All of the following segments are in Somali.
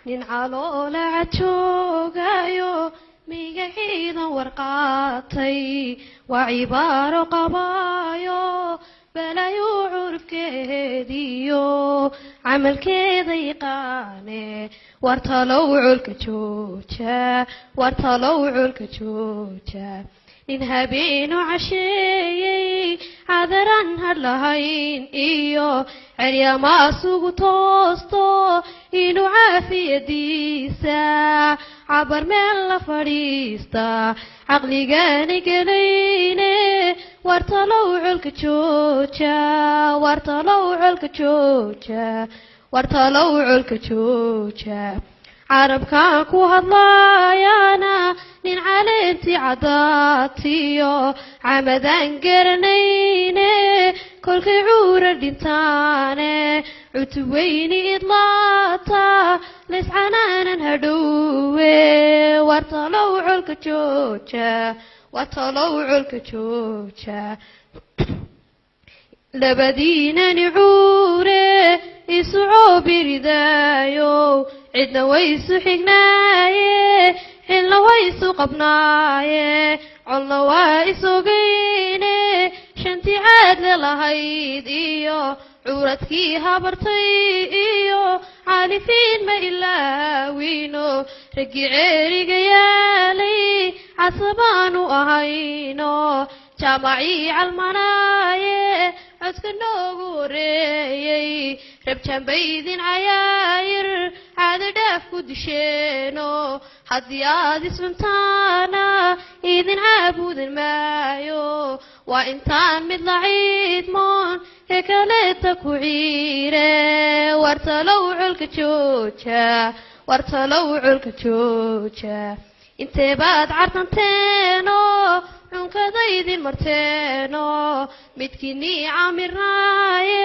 nin caloola cadjoogayo migaciidan warqaatay waa cibaaro qabaayo balayuu curfkeediyo camalkeeda yaqaane wartalow colka jooja wartalow colka jooja nin habeenu casheeyey cadaran had lahayn iyo ceryamaasugu toosto inuu caafiyadiisa cabar meel la fadhiista caqligaani gelayne wartalow colka jooja wartalow colka jooja wartalow colka jooja carabkaan ku hadlaayana nin caleentii caddaatiyo camadaan garanayne kolkay cuura dhintaane cutub weyni idlaata layscanaanan hadhowe wartalow colka jooja wartalow colka jooja labadiinani cuure isu coobiridaayo cidna waysu xignaaye xilna waysu qabnaaye colna waa isogayne shantii caadle lahayd iyo cuuradkii habartay iyo caalifiin ma ilaawino raggii ceeriga yaalay casabaanu ahayno jaamacii calmanaaye codka noogu horeeyey rabjaanbaydin cayaayir caado dhaaf ku disheeno haddii aad iscuntaana idin caabudan maayo waa intaan mid laciidmoon ee kaleeta ku ciire wartalow colka jooja wartalow colka jooja intee baad cartanteeno cunkadaydin marteeno midkiinii camirnaaye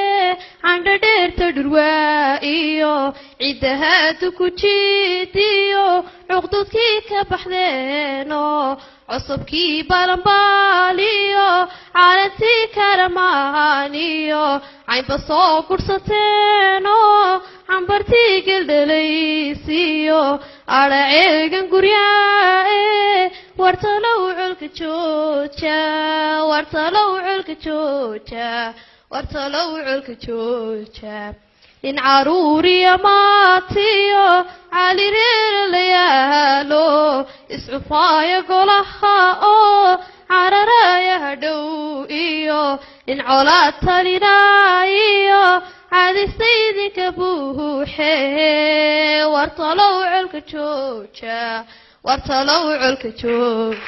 candhadheerta dhurwaa iyo ciddahaadu ku jiidiyo cuqdudkii ka baxdeeno cusubkii balanbaaliyo caalantii karamaaniyo caynba soo gurhsateeno cambartii geldhalaysiyo adhaceegan guryaae wartalow colka jooja wartalow colka jooja wartalow colka jooja nin caruuriya maatiyo calireera la yaalo iscufaayo golaha oo cararaya hadhow iyo nin colaad talinaayo caadisaydinka buuxe wartalow colka jooja wartalow colka jooja